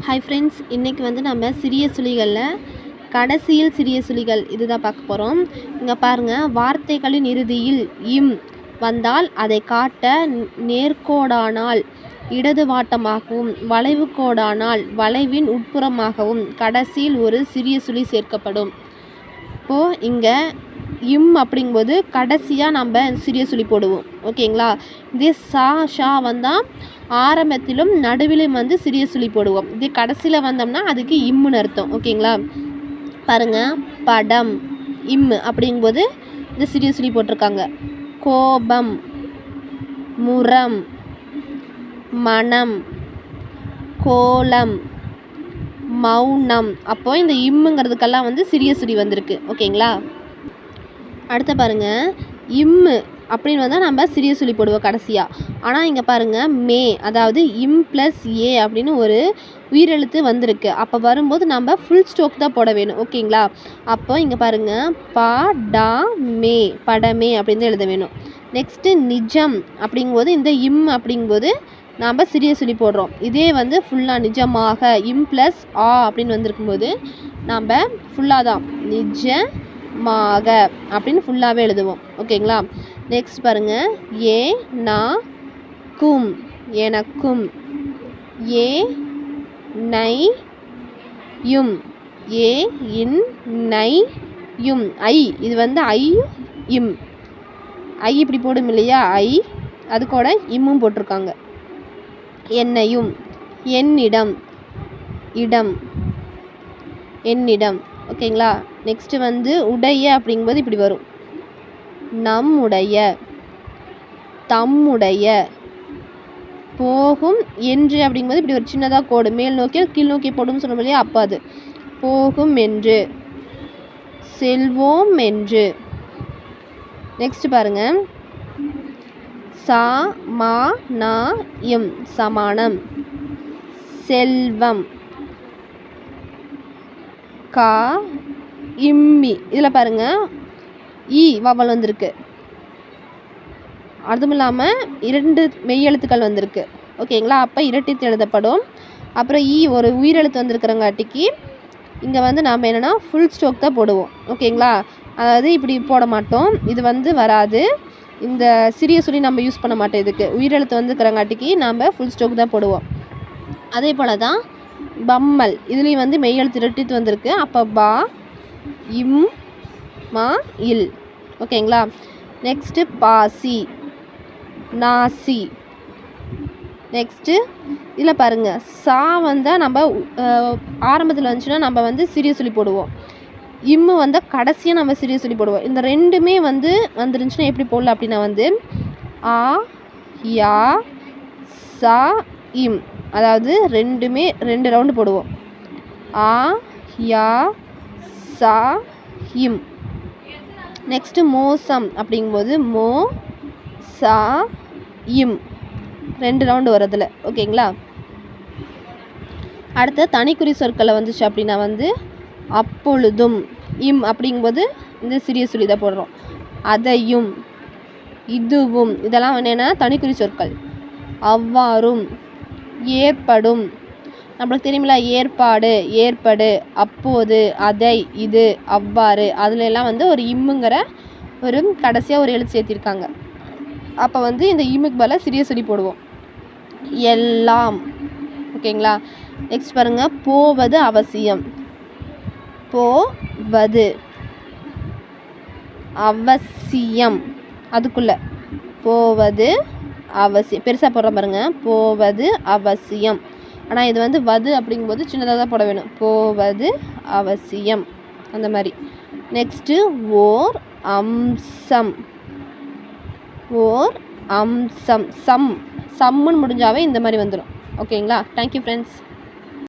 Hi friends, இன்றைக்கி வந்து நம்ம சிறிய சுழிகளில் கடைசியில் சிறிய சுழிகள் இதுதான் பார்க்க போகிறோம். இங்கே பாருங்கள், வார்த்தைகளின் இறுதியில் இம் வந்தால் அதை காட்ட நேர்கோடானால் இடது வாட்டமாகவும் வளைவு கோடானால் வளைவின் உட்புறமாகவும் கடைசியில் ஒரு சிறிய சுழி சேர்க்கப்படும். இப்போது இங்கே இம் அப்படிங்கும்போது கடைசியாக நம்ம சிறிய சுழி போடுவோம். ஓகேங்களா? இதே சா ஷா வந்தால் ஆரம்பத்திலும் நடுவிலும் வந்து சிறிய சுழி போடுவோம். இதே கடைசியில் வந்தோம்னா அதுக்கு இம்முன்னு அர்த்தம். ஓகேங்களா? பாருங்கள், படம் இம் அப்படிங்கும்போது இந்த சிறிய சுழி போட்டிருக்காங்க. கோபம், முரம், மனம், கோலம், மௌனம். அப்போது இந்த இம்முங்கிறதுக்கெல்லாம் வந்து சிறிய சுழி வந்திருக்கு. ஓகேங்களா? அடுத்த பாருங்கள், இம்மு அப்படின்னு வந்தால் நம்ம சிறிய சுழி போடுவோம் கடைசியாக. ஆனால் இங்கே பாருங்கள், மே அதாவது இம் ப்ளஸ் ஏ அப்படின்னு ஒரு உயிரெழுத்து வந்திருக்கு. அப்போ வரும்போது நம்ம ஃபுல் ஸ்டாப் தான் போட வேணும். ஓகேங்களா? அப்போ இங்கே பாருங்கள், ப டா மே படமே அப்படின்னு தான் எழுத வேணும். நெக்ஸ்ட்டு நிஜம் அப்படிங்கும்போது இந்த இம் அப்படிங்கும்போது நாம் சிறிய சுழி போடுறோம். இதே வந்து ஃபுல்லாக நிஜமாக இம் ப்ளஸ் ஆ அப்படின்னு வந்திருக்கும்போது நாம் ஃபுல்லாக தான் நிஜமாக அப்படின்னு ஃபுல்லாகவே எழுதுவோம். ஓகேங்களா? நெக்ஸ்ட் பாருங்கள், ஏ நா கும் எனக்கும், ஏ நை யும் ஏ இன் நை யும் ஐ இது வந்து ஐ இம் ஐ இப்படி போடும் இல்லையா, ஐ அது கூட இம்மும் போட்டிருக்காங்க. என்னையும், என்னிடம் இடம் என்னிடம். ஓகேங்களா? நெக்ஸ்ட்டு வந்து உடைய அப்படிங்கும்போது இப்படி வரும். நம்முடைய, தம்முடைய, போகும் என்று அப்படிங்கும்போது இப்படி ஒரு சின்னதாக கோடு மேல் நோக்கி கீழ் நோக்கி போடும் சொன்னோம் இல்லையா, அப்போ அது போகும் என்று, செல்வோம் என்று. நெக்ஸ்ட் பாருங்கள், சா மா நா இம் சமானம், செல்வம், கா இம்மி இதில் பாருங்கள் ஈ வவல் வந்திருக்கு. அதுவும் இல்லாமல் 2 மெய்யெழுத்துக்கள் வந்திருக்கு. ஓகேங்களா? அப்போ இரட்டித்து எழுதப்படும். அப்புறம் ஈ ஒரு உயிரெழுத்து வந்திருக்கிறங்காட்டிக்கு இங்கே வந்து நாம் என்னென்னா ஃபுல் ஸ்டாப் தான் போடுவோம். ஓகேங்களா? அதாவது இப்படி போட மாட்டோம், இது வந்து வராது. இந்த சிறிய சுழி நம்ம யூஸ் பண்ண மாட்டோம். இதுக்கு உயிரெழுத்து வந்துருக்கிறங்காட்டிக்கு நாம் ஃபுல் ஸ்டாப் தான் போடுவோம். அதே போல் தான் பம்மல் இதுலேயும் வந்து மெய்யெழுத்து இரட்டித்து வந்திருக்கு. அப்போ பா இம் மா இல். ஓகேங்களா? நெக்ஸ்ட்டு பாசி, நாசி. நெக்ஸ்ட்டு இதில் பாருங்கள், சா வந்தால் நம்ம ஆரம்பத்தில் வந்துச்சுன்னா நம்ம வந்து சிறிய சுழி போடுவோம். இம்மு வந்தால் கடைசியாக நம்ம சிறிய சுழி போடுவோம். இந்த ரெண்டுமே வந்து வந்துருந்துச்சுன்னா எப்படி போடலாம் அப்படின்னா வந்து ஆ யா சா இம் அதாவது ரெண்டுமே 2 ரவுண்டு போடுவோம். ஆ யா சா இம். நெக்ஸ்ட்டு மோசம் அப்படிங்கும்போது மோ சா இம் 2 ரவுண்டு வரதில். ஓகேங்களா? அடுத்த தனிக்குறி சொற்களை வந்துச்சு அப்படின்னா வந்து அப்பொழுதும் இம் அப்படிங்கும்போது இந்த சிறிய சுழி தான் போடுறோம். அதையும், இதுவும் இதெல்லாம் என்னென்னா தனிக்குறி சொற்கள். அவ்வாறும், ஏற்படும் நம்மளுக்கு தெரியுமில்ல, ஏற்பாடு, ஏற்படு, அப்போது, அதை, இது, அவ்வாறு அதுல எல்லாம் வந்து ஒரு இம்முங்கிற ஒரு கடைசியாக ஒரு எழுத்து சேர்த்திருக்காங்க. அப்போ வந்து இந்த இம்முக்கு பதிலாக சிறிய சுழி போடுவோம். எல்லாம். ஓகேங்களா? நெக்ஸ்ட் பாருங்கள், போவது அவசியம், போவது அவசியம் அதுக்குள்ளே போவது அவசியம் பெருசாக போடுற பாருங்க, போவது அவசியம். ஆனால் இது வந்து வது அப்படிங்கும்போது சின்னதாக தான் போட வேணும். போவது அவசியம் அந்த மாதிரி. நெக்ஸ்ட்டு ஓர் அம்சம், ஓர் அம்சம், சம்முன்னு முடிஞ்சாவே இந்த மாதிரி வந்துடும். ஓகேங்களா? Thank you friends.